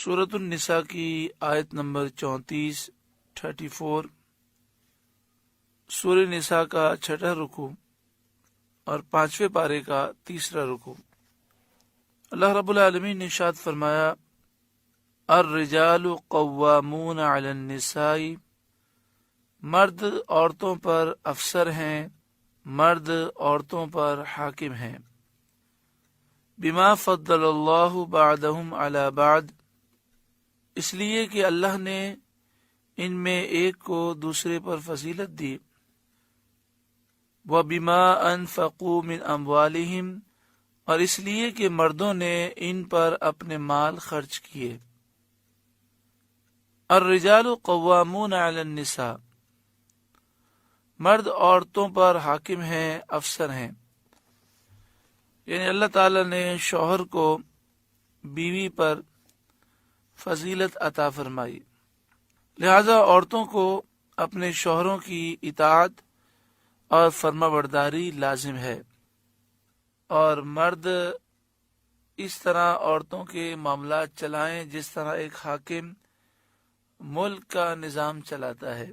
سورۃ النساء کی آیت نمبر 34 سورہ نساء کا چھٹا رکوع اور 5ویں پارے کا تیسرا رکوع۔ اللہ رب العالمین نے ارشاد فرمایا، الرجال قوامون علی النساء، مرد عورتوں پر افسر ہیں، مرد عورتوں پر حاکم ہیں، بما فضل اللہ بعضهم علی بعض، اس لیے کہ اللہ نے ان میں ایک کو دوسرے پر فضیلت دی، وَبِمَا أَنفَقُوا مِنْ أَمْوَالِهِمْ، اور اس لیے کہ مردوں نے ان پر اپنے مال خرچ کیے۔ الرجال قوامون علی النساء، مرد عورتوں پر حاکم ہیں، افسر ہیں، یعنی اللہ تعالی نے شوہر کو بیوی پر فضیلت عطا فرمائی، لہذا عورتوں کو اپنے شوہروں کی اطاعت اور فرما برداری لازم ہے، اور مرد اس طرح عورتوں کے معاملات چلائیں جس طرح ایک حاکم ملک کا نظام چلاتا ہے۔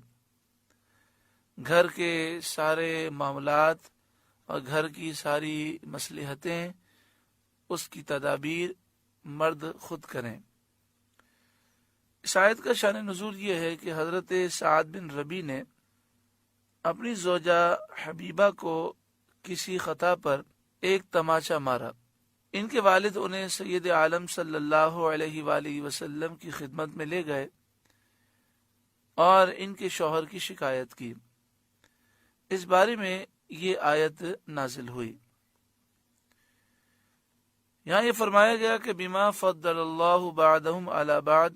گھر کے سارے معاملات اور گھر کی ساری مصلحتیں، اس کی تدابیر مرد خود کریں۔ اس آیت کا شان نزول یہ ہے کہ حضرت سعد بن ربیع نے اپنی زوجہ حبیبہ کو کسی خطا پر ایک تماچا مارا۔ ان کے والد انہیں سید عالم صلی اللہ علیہ وآلہ وسلم کی خدمت میں لے گئے اور ان کے شوہر کی شکایت کی۔ اس بارے میں یہ آیت نازل ہوئی۔ یہاں یہ فرمایا گیا کہ بما فضل اللہ بعضهم علی بعض،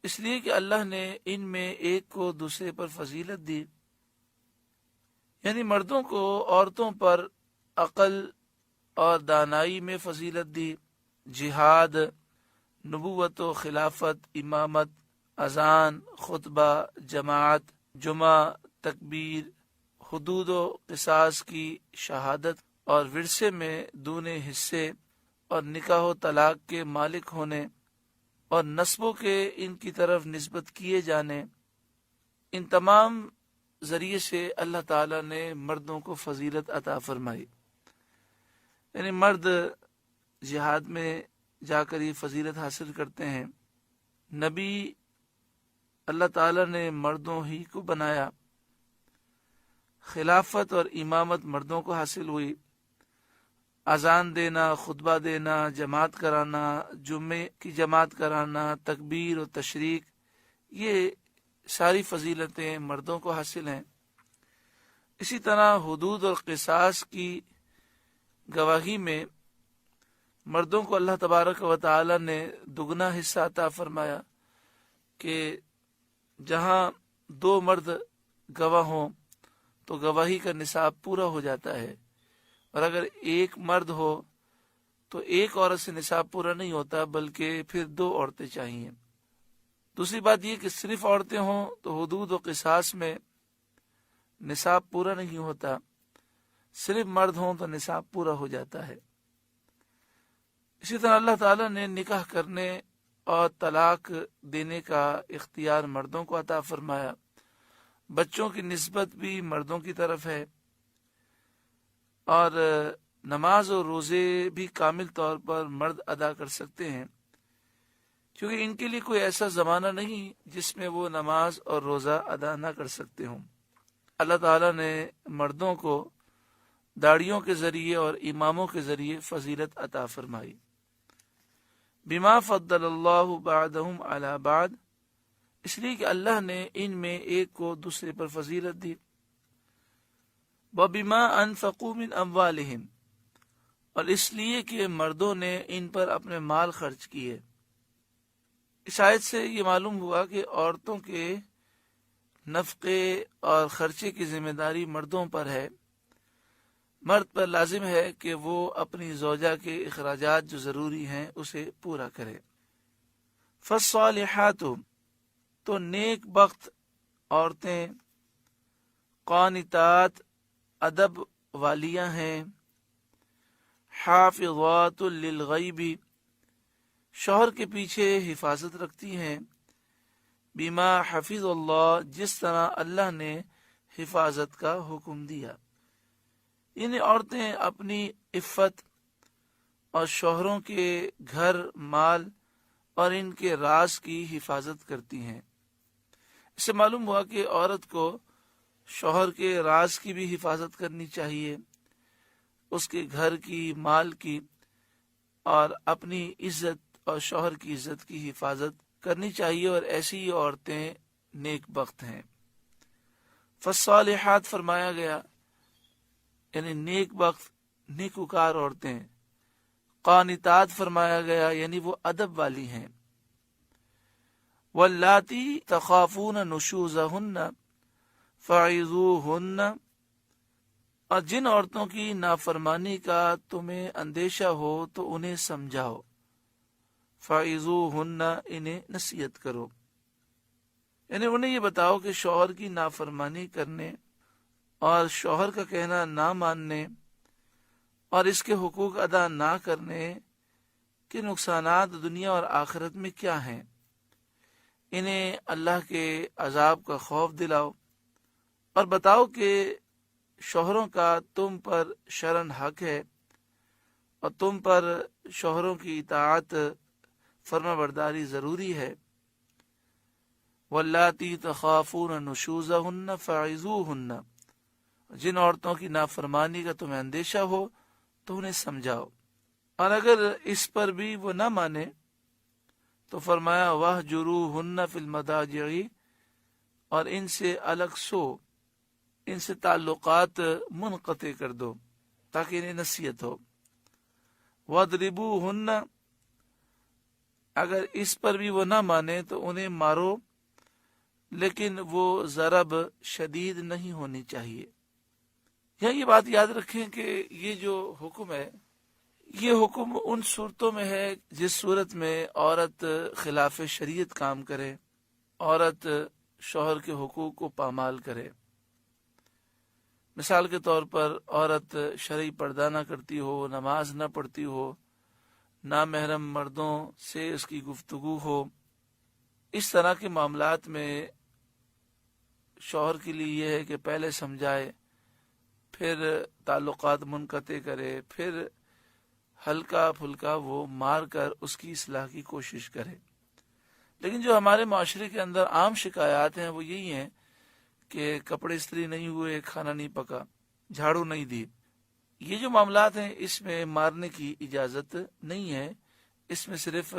اس لیے کہ اللہ نے ان میں ایک کو دوسرے پر فضیلت دی، یعنی مردوں کو عورتوں پر عقل اور دانائی میں فضیلت دی، جہاد، نبوت و خلافت، امامت، اذان، خطبہ، جماعت، جمعہ، تکبیر، حدود و قصاص کی شہادت اور ورثے میں دونے حصے اور نکاح و طلاق کے مالک ہونے اور نسبوں کے ان کی طرف نسبت کیے جانے، ان تمام ذریعے سے اللہ تعالیٰ نے مردوں کو فضیلت عطا فرمائی۔ یعنی مرد جہاد میں جا کر یہ فضیلت حاصل کرتے ہیں۔ نبی اللہ تعالیٰ نے مردوں ہی کو بنایا، خلافت اور امامت مردوں کو حاصل ہوئی، اذان دینا، خطبہ دینا، جماعت کرانا، جمعے کی جماعت کرانا، تکبیر و تشریق، یہ ساری فضیلتیں مردوں کو حاصل ہیں۔ اسی طرح حدود اور قصاص کی گواہی میں مردوں کو اللہ تبارک و تعالی نے دگنا حصہ عطا فرمایا کہ جہاں 2 مرد گواہ ہوں تو گواہی کا نصاب پورا ہو جاتا ہے، اور اگر ایک مرد ہو تو ایک عورت سے نصاب پورا نہیں ہوتا، بلکہ پھر 2 عورتیں چاہیے۔ دوسری بات یہ کہ صرف عورتیں ہوں تو حدود و قصاص میں نصاب پورا نہیں ہوتا، صرف مرد ہوں تو نصاب پورا ہو جاتا ہے۔ اسی طرح اللہ تعالیٰ نے نکاح کرنے اور طلاق دینے کا اختیار مردوں کو عطا فرمایا، بچوں کی نسبت بھی مردوں کی طرف ہے، اور نماز اور روزے بھی کامل طور پر مرد ادا کر سکتے ہیں، کیونکہ ان کے لیے کوئی ایسا زمانہ نہیں جس میں وہ نماز اور روزہ ادا نہ کر سکتے ہوں۔ اللہ تعالیٰ نے مردوں کو داڑیوں کے ذریعے اور اماموں کے ذریعے فضیلت عطا فرمائی۔ بما فضل اللہ بعضهم علی بعض، اس لیے کہ اللہ نے ان میں ایک کو دوسرے پر فضیلت دی، وَبِمَا أَنفَقُوا مِنْ أَمْوَالِهِمْ، اور اس لیے کہ مردوں نے ان پر اپنے مال خرچ کیے۔ اس آیت سے یہ معلوم ہوا کہ عورتوں کے نفقے اور خرچے کی ذمہ داری مردوں پر ہے۔ مرد پر لازم ہے کہ وہ اپنی زوجہ کے اخراجات جو ضروری ہیں اسے پورا کرے۔ فَالصَّالِحَاتُ، تو نیک بخت عورتیں، قانتات، ادب والیاں ہیں، حافظات للغیب، شوہر کے پیچھے حفاظت رکھتی ہیں، بما حفظ اللہ، جس طرح اللہ نے حفاظت کا حکم دیا۔ یعنی عورتیں اپنی عفت اور شوہروں کے گھر، مال اور ان کے راز کی حفاظت کرتی ہیں۔ اس سے معلوم ہوا کہ عورت کو شوہر کے راز کی بھی حفاظت کرنی چاہیے، اس کے گھر کی، مال کی، اور اپنی عزت اور شوہر کی عزت کی حفاظت کرنی چاہیے، اور ایسی ہی عورتیں نیک بخت ہیں۔ فالصالحات فرمایا گیا یعنی نیک بخت، نیکوکار عورتیں۔ قانتات فرمایا گیا یعنی وہ ادب والی ہیں۔ واللاتی تخافون نشوزہن فعظوہن، اور جن عورتوں کی نافرمانی کا تمہیں اندیشہ ہو تو انہیں سمجھاؤ۔ فعظوہن، انہیں نصیحت کرو، یعنی انہیں یہ بتاؤ کہ شوہر کی نافرمانی کرنے اور شوہر کا کہنا نہ ماننے اور اس کے حقوق ادا نہ کرنے کے نقصانات دنیا اور آخرت میں کیا ہیں۔ انہیں اللہ کے عذاب کا خوف دلاؤ اور بتاؤ کہ شوہروں کا تم پر شرعاً حق ہے، اور تم پر شوہروں کی اطاعت، فرما برداری ضروری ہے۔ واللاتی تخافون نشوزہن فعظوہن، جن عورتوں کی نافرمانی کا تمہیں اندیشہ ہو تو انہیں سمجھاؤ، اور اگر اس پر بھی وہ نہ مانے تو فرمایا وَاهْجُرُوهُنَّ فِي الْمَضَاجِعِ، اور ان سے الگ سو، ان سے تعلقات منقطع کر دو تاکہ انہیں نصیحت ہو۔ وَاضْرِبُوهُنَّ، اگر اس پر بھی وہ نہ مانے تو انہیں مارو، لیکن وہ ضرب شدید نہیں ہونی چاہیے۔ یہاں یہ بات یاد رکھیں کہ یہ جو حکم ہے، یہ حکم ان صورتوں میں ہے جس صورت میں عورت خلاف شریعت کام کرے، عورت شوہر کے حقوق کو پامال کرے۔ مثال کے طور پر عورت شرعی پردہ نہ کرتی ہو، نماز نہ پڑھتی ہو، نامحرم مردوں سے اس کی گفتگو ہو۔ اس طرح کے معاملات میں شوہر کے لیے یہ ہے کہ پہلے سمجھائے، پھر تعلقات منقطع کرے، پھر ہلکا پھلکا وہ مار کر اس کی اصلاح کی کوشش کرے۔ لیکن جو ہمارے معاشرے کے اندر عام شکایات ہیں وہ یہی ہیں کہ کپڑے استری نہیں ہوئے، کھانا نہیں پکا، جھاڑو نہیں دی۔ یہ جو معاملات ہیں اس میں مارنے کی اجازت نہیں ہے، اس میں صرف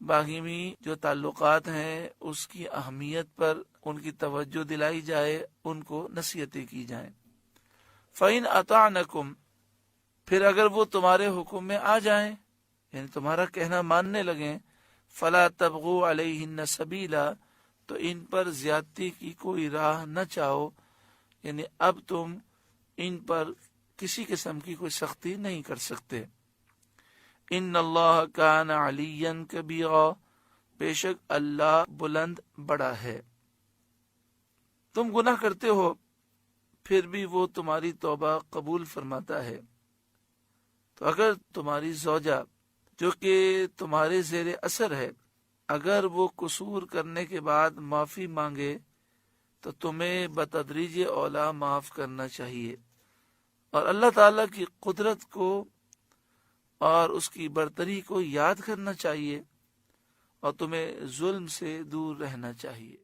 باہمی جو تعلقات ہیں اس کی اہمیت پر ان کی توجہ دلائی جائے، ان کو نصیحتیں کی جائیں۔ فَإِنْ أَطَعْنَكُمْ، پھر اگر وہ تمہارے حکم میں آ جائیں، یعنی تمہارا کہنا ماننے لگیں، فَلَا تَبْغُوا عَلَيْهِنَّ سَبِيلًا، تو ان پر زیادتی کی کوئی راہ نہ چاہو، یعنی اب تم ان پر کسی قسم کی کوئی سختی نہیں کر سکتے۔ ان اللہ کان علیٰ کبیرا، بے شک اللہ بلند بڑا ہے۔ تم گناہ کرتے ہو پھر بھی وہ تمہاری توبہ قبول فرماتا ہے۔ تو اگر تمہاری زوجہ جو کہ تمہارے زیر اثر ہے، اگر وہ قصور کرنے کے بعد معافی مانگے تو تمہیں بتدریج اولا معاف کرنا چاہیے، اور اللہ تعالیٰ کی قدرت کو اور اس کی برتری کو یاد کرنا چاہیے، اور تمہیں ظلم سے دور رہنا چاہیے۔